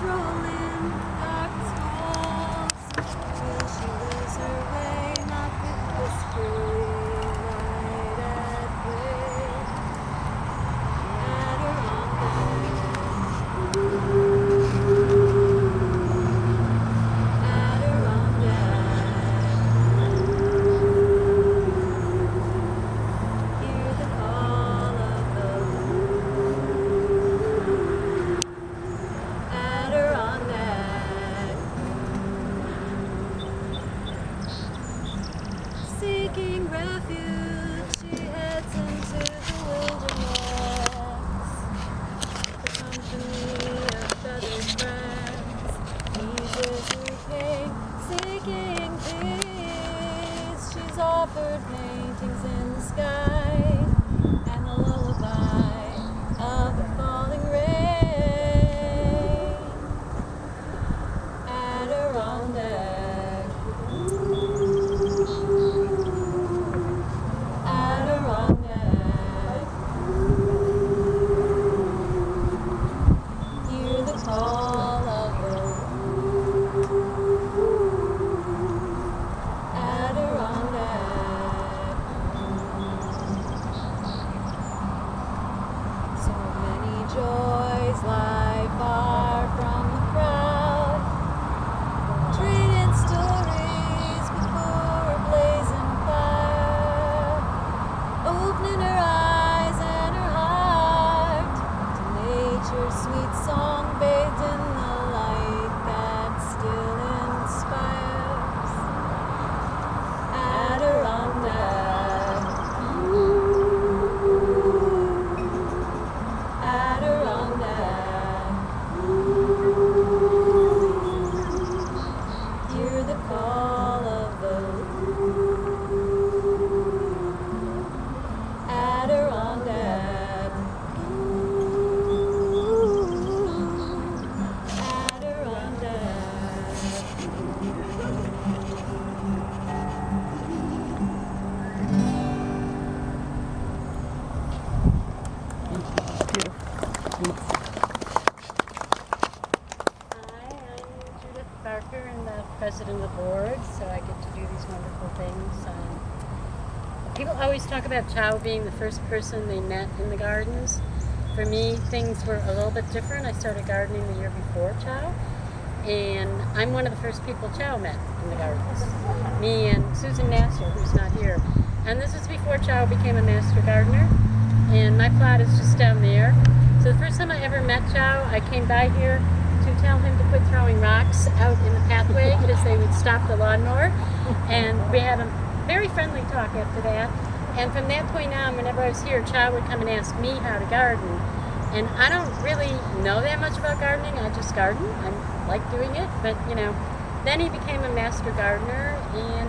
rolling, darkest walls. Will she lose her way? Not with whispery light at play. Hear the call of the Adirondack, seeking refuge, she heads into the wilderness. The company of feathered friends eases her pain, seeking peace. She's offered paintings in the sky and the lullaby of the falling rain. Adirondack, Adirondack, hear the call of the Adirondack. So many joys lie far from the crowd, trading stories before a blazing fire, opening her eyes and her heart to nature's sweet song, bathed in the light that still inspires. Adirondack, Adirondack, hear the call of the Adirondack, Barker and the president of the board, so I get to do these wonderful things. People always talk about Chao being the first person they met in the gardens. For me, things were a little bit different. I started gardening the year before Chao, and I'm one of the first people Chao met in the gardens. Me and Susan Nasser, who's not here. And this is before Chao became a master gardener, and my plot is just down there. So the first time I ever met Chao, I came by here to tell him to quit throwing rocks out in the pathway because they would stop the lawnmower. And we had a very friendly talk after that. And from that point on, whenever I was here, Chao would come and ask me how to garden. And I don't really know that much about gardening. I just garden. I like doing it. But, you know, then he became a master gardener, and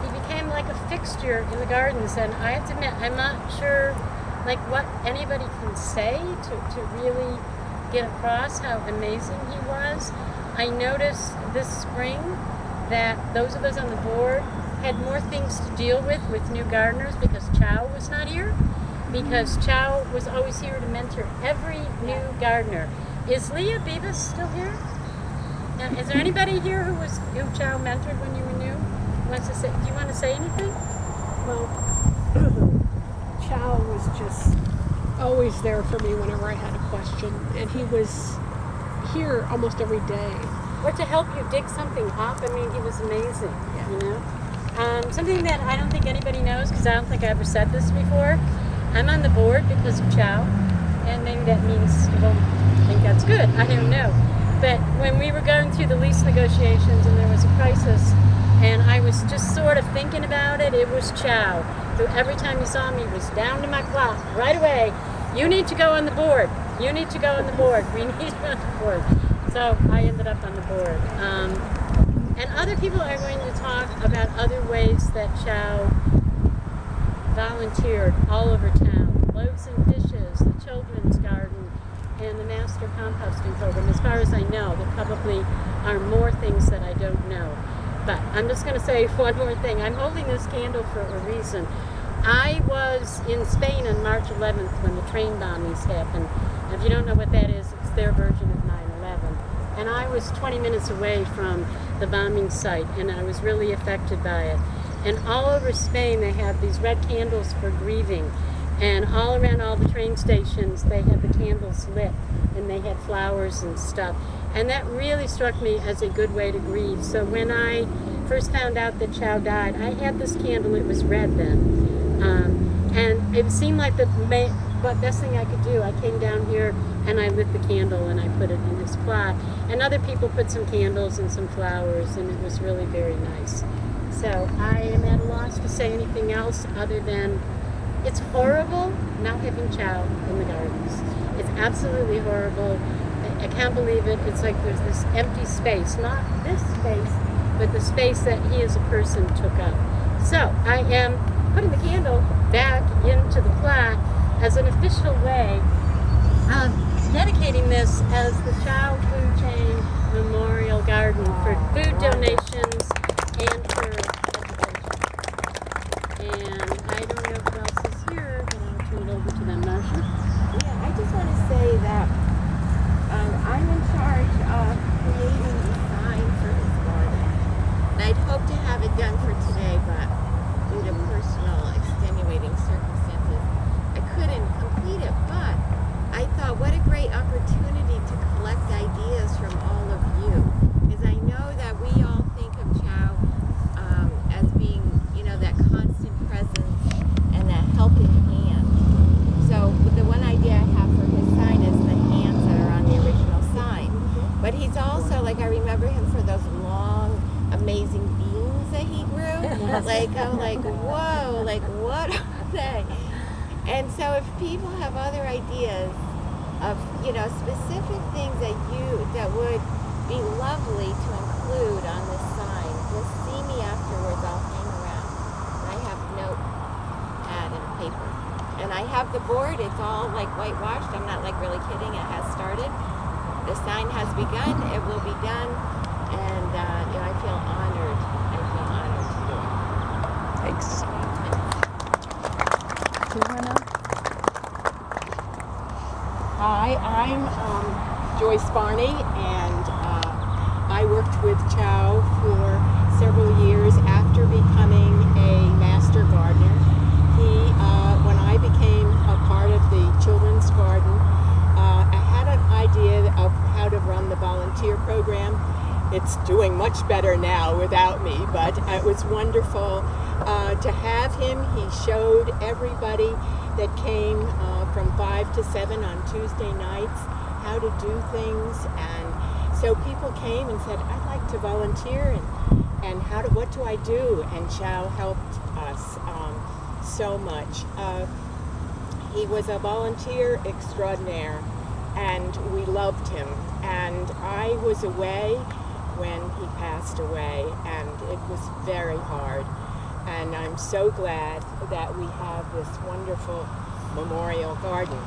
he became like a fixture in the gardens. And I have to admit, I'm not sure like what anybody can say to really get across how amazing he was. I noticed this spring that those of us on the board had more things to deal with new gardeners because Chao was not here, because Chao was always here to mentor every new gardener. Is Leah Beavis still here? Now, is there anybody here who Chao mentored when you were new? Do you want to say anything? Well, Chao was just always there for me whenever I had a question, and he was here almost every day. Or to help you dig something up. I mean, he was amazing, you know? Something that I don't think anybody knows, because I don't think I ever said this before, I'm on the board because of Chao, and maybe that means you don't think that's good, I don't know. But when we were going through the lease negotiations and there was a crisis, and I was just sort of thinking about it, it was Chao, who every time he saw me was down to my clock right away. You need to go on the board. You need to go on the board. We need you on the board. So I ended up on the board. And other people are going to talk about other ways that Chao volunteered all over town. Loaves and Fishes, the Children's Garden, and the Master Composting Program. As far as I know, there probably are more things that I don't know. But I'm just going to say one more thing. I'm holding this candle for a reason. I was in Spain on March 11th when the train bombings happened. If you don't know what that is, it's their version of 9/11. and I was 20 minutes away from the bombing site, and I was really affected by it. And all over Spain, they have these red candles for grieving. And all around all the train stations, they had the candles lit, and they had flowers and stuff. And that really struck me as a good way to grieve. So when I first found out that Chao died, I had this candle. It was red then. And it seemed like the best thing I could do. I came down here and I lit the candle and I put it in his plot. And other people put some candles and some flowers, and it was really very nice. So I am at a loss to say anything else other than it's horrible not having Chao in the gardens. It's absolutely horrible. I can't believe it. It's like there's this empty space, not this space, but the space that he as a person took up. So I am putting the candle back into the plot as an official way of dedicating this as the Chao-Fu Cheng Memorial Garden for food donations and for education. And I don't know who else is here, but I'll turn it over to them. Marcia? Yeah, I just want to say that I'm in charge of creating the sign for his garden. And I'd hoped to have it done for today, but due to personal extenuating circumstances, I couldn't complete it. But I thought, what a great opportunity to collect ideas from all of you. Because I know that we all think of Chao as being, that constant presence and that helping hand. So the one idea I have for his sign is the hands that are on the original sign. But he's also, I remember him for those long, amazing beans that he grew. I'm like, whoa, what are they? And so if people have other ideas of, specific things that would be lovely to include on this sign, just see me afterwards. I'll hang around. I have notepad and paper. And I have the board. It's all whitewashed. I'm not really kidding. It has started. The sign has begun. It will be done. And I feel honored. I feel honored to do it. Thanks. Hi, I'm Joyce Barney, and I worked with Chao for several years after becoming a master gardener. When I became a part of the children's garden, I had an idea of how to run the volunteer program. It's doing much better now without me, but it was wonderful to have him. He showed everybody that came from 5 to 7 on Tuesday nights how to do things, and so people came and said, I'd like to volunteer, and what do I do? And Chao helped us so much. He was a volunteer extraordinaire, and we loved him. And I was away when he passed away, and it was very hard. And I'm so glad that we have this wonderful memorial garden.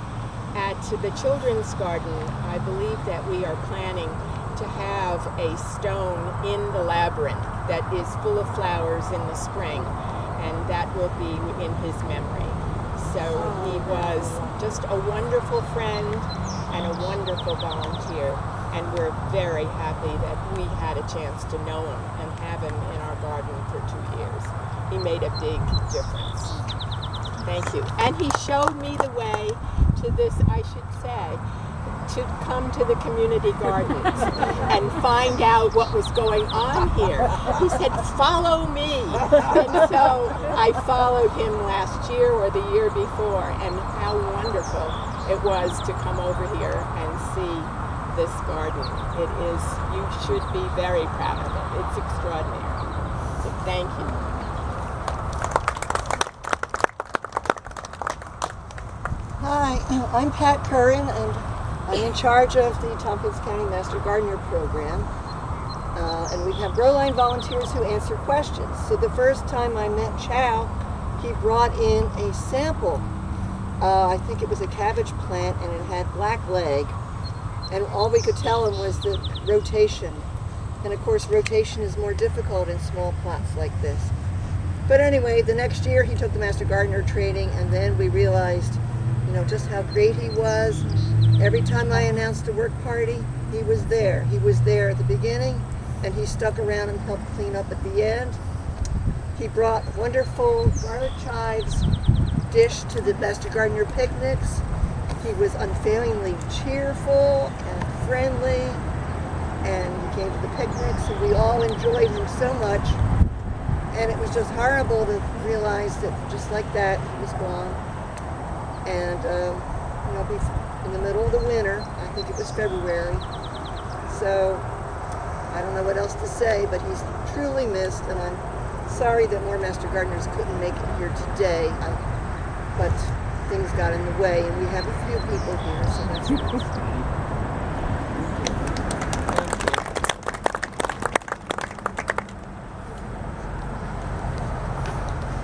At the children's garden, I believe that we are planning to have a stone in the labyrinth that is full of flowers in the spring, and that will be in his memory. So he was just a wonderful friend and a wonderful volunteer, and we're very happy that we had a chance to know him and have him in our garden for 2 years. He made a big difference. Thank you. And he showed me the way to this, I should say, to come to the community gardens and find out what was going on here. He said, follow me. And so I followed him last year or the year before, and how wonderful it was to come over here and see this garden. It is, you should be very proud of it. It's extraordinary. So thank you. Hi, I'm Pat Curran, and I'm in charge of the Tompkins County Master Gardener Program. And we have grow line volunteers who answer questions. So the first time I met Chao, he brought in a sample. I think it was a cabbage plant, and it had black leg. And all we could tell him was the rotation. And of course, rotation is more difficult in small plots like this. But anyway, the next year he took the Master Gardener training, and then we realized, just how great he was. Every time I announced a work party, he was there. He was there at the beginning, and he stuck around and helped clean up at the end. He brought wonderful garlic chives dish to the Master Gardener picnics. He was unfailingly cheerful and friendly, and he came to the picnics, and we all enjoyed him so much. And it was just horrible to realize that just like that, he was gone. And, in the middle of the winter, I think it was February. So, I don't know what else to say, but he's truly missed, and I'm sorry that more Master Gardeners couldn't make it here today, but things got in the way, and we have a few people here, so that's nice.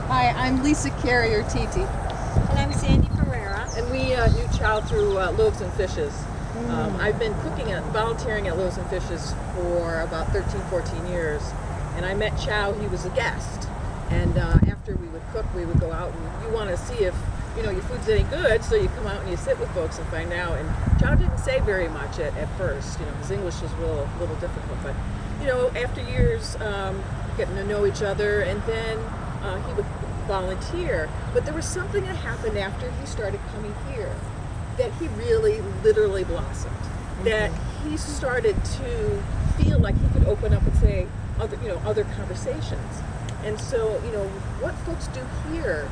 Hi, I'm Lisa Carrier Titi. And I'm Sandy Pereira. And we knew Chow through Loaves and Fishes. I've been volunteering at Loaves and Fishes for about 13, 14 years. And I met Chow, he was a guest. And after we would cook, we would go out and you want to see if, your food's any good, so you come out and you sit with folks and find out. And Chow didn't say very much at first, his English was a little difficult. But, after years getting to know each other, and then he would volunteer. But there was something that happened after he started coming here that he really literally blossomed. That he started to feel like he could open up and say other conversations. And so, what folks do here,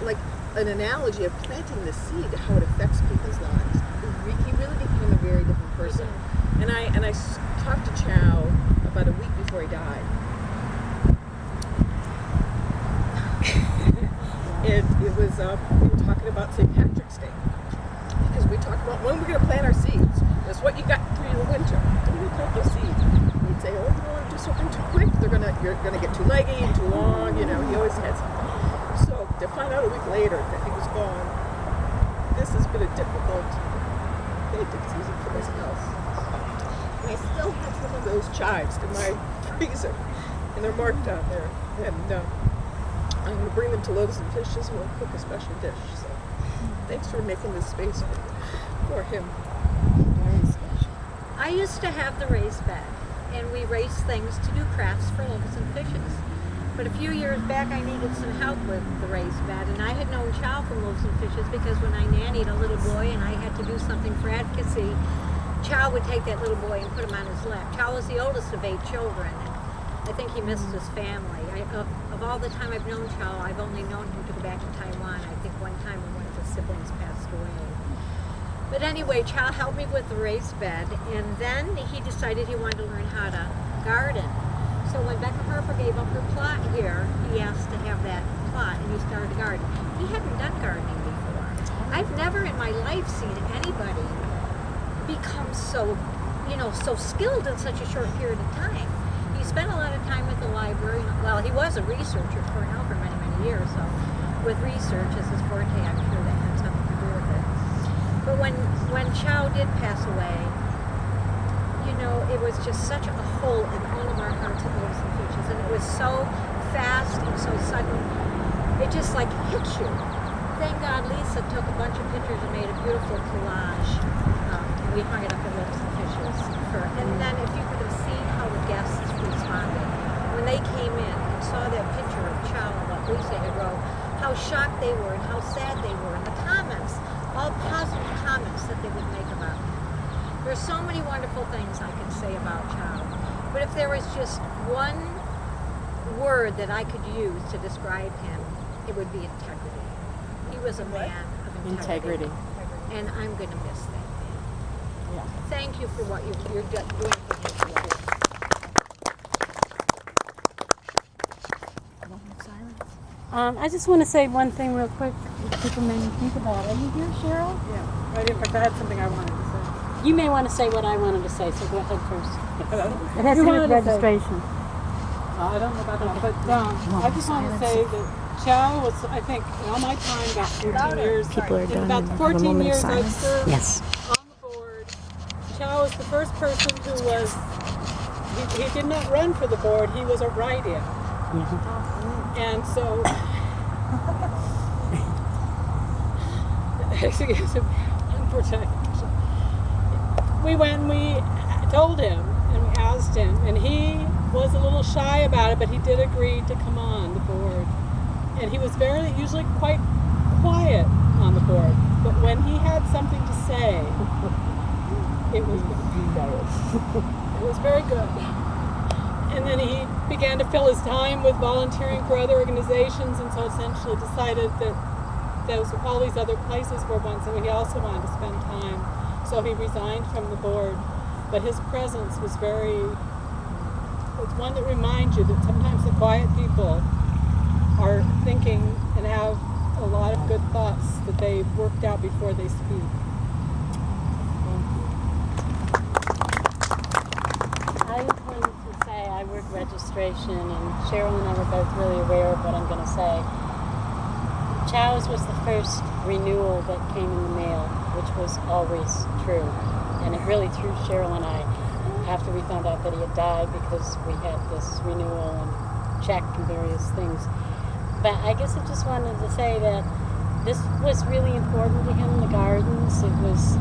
like an analogy of planting the seed, how it affects people's lives. He really became a very different person. And I talked to Chow about a week before he died. It was, we were talking about St. Patrick's Day. Because we talked about when we're going to plant our seeds. That's what you got through the winter. When you plant those seeds. He'd say, oh, you don't want to do something too quick. You're going to get too leggy and too long. He always had something. So to find out a week later that he was gone, this has been a difficult season for his health. And I still have some of those chives in my freezer. And they're marked out there. And I'm going to bring them to Loaves and Fishes and we'll cook a special dish. So thanks for making this space for him. Very special. I used to have the raised bed, and we raised things to do crafts for Loaves and Fishes. But a few years back, I needed some help with the raised bed, and I had known Chow from Loaves and Fishes because when I nannied a little boy and I had to do something for advocacy, Chow would take that little boy and put him on his lap. Chow was the oldest of 8 children, and I think he missed his family. Of all the time I've known Chow, I've only known him to go back to Taiwan. I think one time when one of his siblings passed away. But anyway, Chow helped me with the raised bed, and then he decided he wanted to learn how to garden. So when Becca Harper gave up her plot here, he asked to have that plot, and he started a garden. He hadn't done gardening before. I've never in my life seen anybody become so skilled in such a short period of time. He spent a lot of time at the library. Well, he was a researcher at Cornell for many, many years, so with research as his forte, I'm sure that had something to do with it. But when Chow did pass away, it was just such a hole in all of our hearts at Loaves and Fishes, and it was so fast and so sudden, it just like hit you. Thank God Lisa took a bunch of pictures and made a beautiful collage, and we hung it up at Loaves and Fishes. And then if you could have seen how the guests responded, when they came in and saw that picture of Chow and what Lisa had wrote, how shocked they were and how sad they were, and the comments, all positive comments that they would make about him. There's so many wonderful things I could say about Chow, but if there was just one word that I could use to describe him, it would be integrity. He was a man of integrity. And I'm going to miss that man. Yeah. Thank you for what you're doing for him today. I just want to say one thing real quick. If people may think about it. Are you here, Cheryl? Yeah. In fact, I had something I wanted to say. You may want to say what I wanted to say, so go ahead first. It has to do with registration. I don't know about that, but I just want to say that Chow was, I think, in all my time, about 14 years. People are In done. about Have a 14 moment of years I've silence. served Yes. on the board. Chow was the first person who was, he did not run for the board, he was a write-in. And so, unfortunately, we went and we told him and we asked him, and he was a little shy about it, but he did agree to come on the board. And he was usually quite quiet on the board, but when he had something to say, it was very good. And then he began to fill his time with volunteering for other organizations, and so essentially decided that all these other places were ones that he also wanted to spend time. So he resigned from the board, but his presence was it's one that reminds you that sometimes the quiet people are thinking and have a lot of good thoughts that they've worked out before they speak. I was going to say I work registration, and Cheryl and I were both really aware of what I'm going to say. Chow's was the first renewal that came in the mail, which was always true. And it really threw Cheryl and I after we found out that he had died, because we had this renewal and check and various things. But I guess I just wanted to say that this was really important to him, the gardens. It was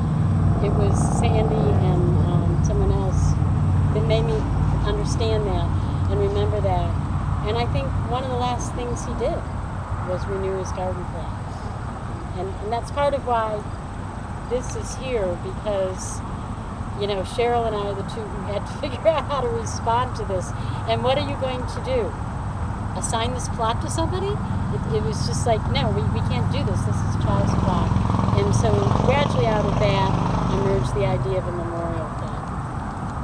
Sandy and someone else that made me understand that and remember that. And I think one of the last things he did was renew his garden plot. And that's part of why this is here, because, you know, Cheryl and I are the two who had to figure out how to respond to this. And what are you going to do? Assign this plot to somebody? It was just like, no, we can't do this. This is Child's plot. And so gradually out of that emerged the idea of a memorial plot.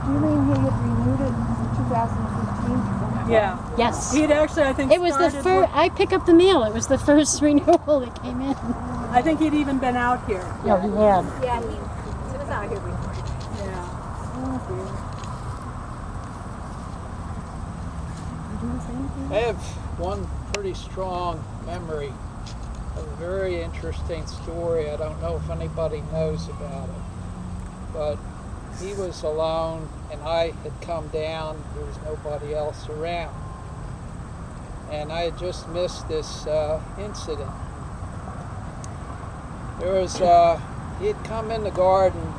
Do you mean he had renewed it in 2015? Yeah. Yes. He'd actually, I think, It was the started first, I pick up the mail. It was the first renewal that came in. I think he'd even been out here. Yeah, he had. Yeah, he was out here before. Yeah. I have one pretty strong memory of a very interesting story. I don't know if anybody knows about it, but he was alone and I had come down. There was nobody else around. And I had just missed this incident. There was, he had come in the garden,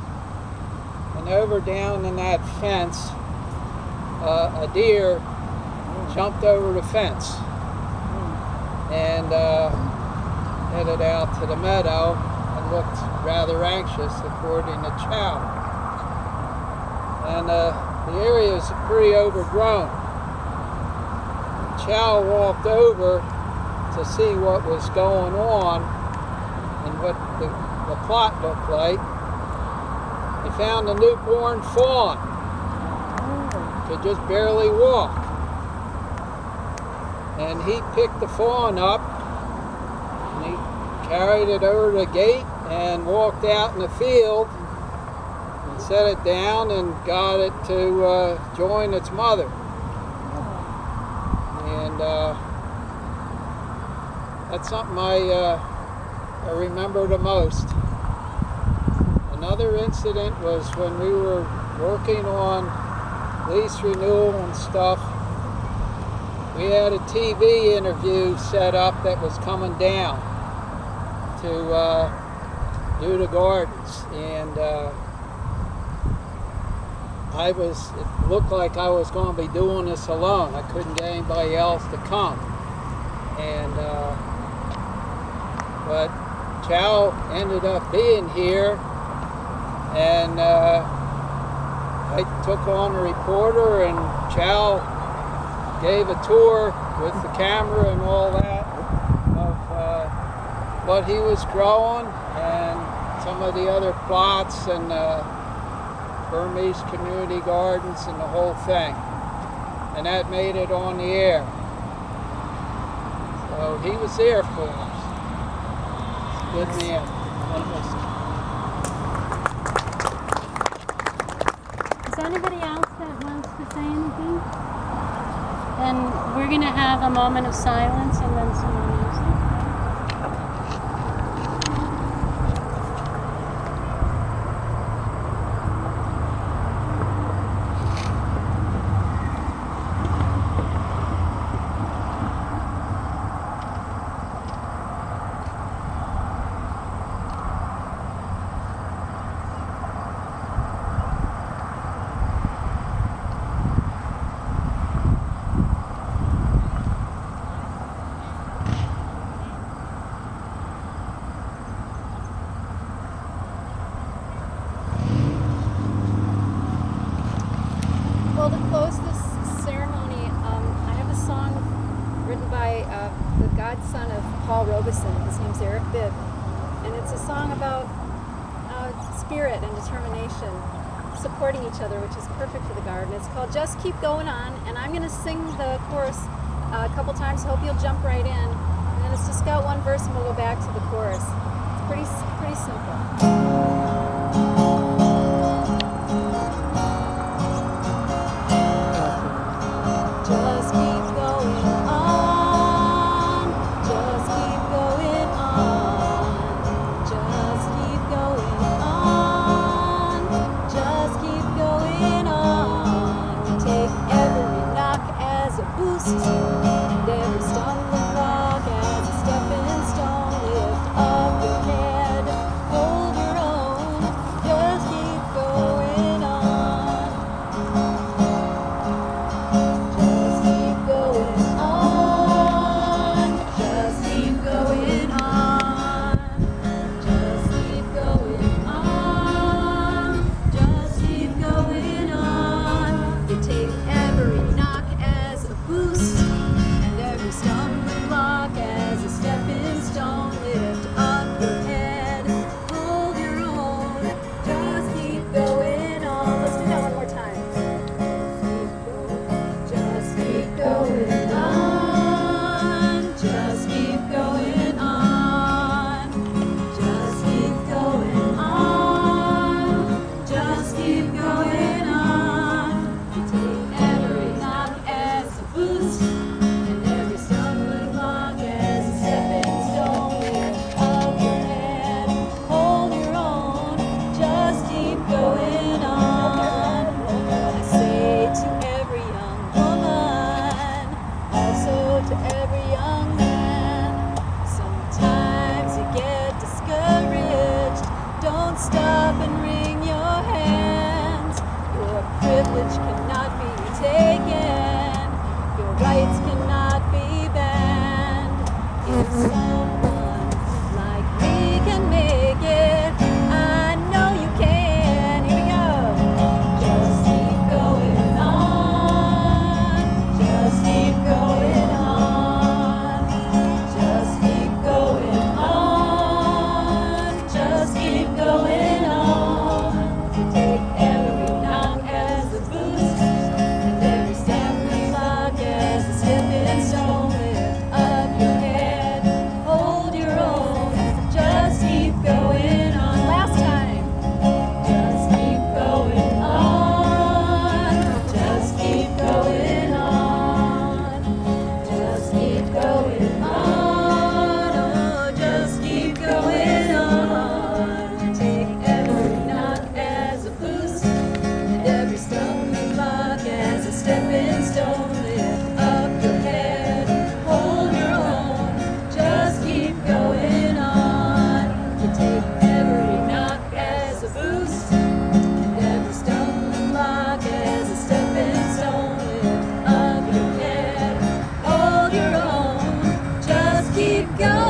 and over down in that fence, a deer jumped over the fence and headed out to the meadow and looked rather anxious, according to Chao. And the area is pretty overgrown. Chao walked over to see what was going on and what the plot looked like. He found a newborn fawn. Could just barely walk. And he picked the fawn up and he carried it over the gate and walked out in the field and set it down and got it to join its mother. And that's something I remember the most. Another incident was when we were working on lease renewal and stuff. We had a TV interview set up that was coming down to do the gardens, and it looked like I was going to be doing this alone. I couldn't get anybody else to come, and but Chao ended up being here, and I took on a reporter, and Chao gave a tour with the camera and all that of what he was growing and some of the other plots and Burmese community gardens and the whole thing. And that made it on the air. So he was there for us. Good man. Is there anybody else that wants to say anything? Then we're going to have a moment of silence and then some more music. godson of Paul Robeson. His name's Eric Bibb. And it's a song about spirit and determination, supporting each other, which is perfect for the garden. It's called Just Keep Going On, and I'm going to sing the chorus a couple times. Hope you'll jump right in. And then it's just got one verse, and we'll go back to the chorus. It's pretty simple. Just keep going on. Just keep going on. Just keep going on. Just keep going on. Take every knock as a boost, and every stumbling block as a stepping stone. Lift up your head, hold your own. Just keep going on. Just keep going on. Just keep going on. Just keep going on. Just keep going on. You take every knock as a boost, and every stumbling block as a stepping stone. Lift up your head, hold your own. Just keep going on. Let's do that one more time. Just keep going on. Just keep going on. Just keep going on. Just keep going on. You take every knock as a boost, and every stumbling block as a stepping stone. Lift up your head, hold your own. Just keep going on. I say to every young woman, also to every young man, sometimes you get discouraged. Don't stop and wring your hands. Your privilege cannot be taken. Your rights cannot be banned. If someone like me can make it, I know you can. Here we go. Just keep going on. Just keep going on. Just keep going on. Just keep going on. You take every knock as a boost, and every stumbling block as a stepping stone. Lift up your head, hold your own. Just keep going on. Last time. Just keep going on. Just keep going on. Just keep going on. Oh, just keep going on. Take every knock as a boost, and every stumbling block as a stepping stone. Lift up your head, hold your own. Just keep going on. You take every knock as a boost, and every stumbling block as a stepping stone. Lift up your head, hold your own. Just keep going.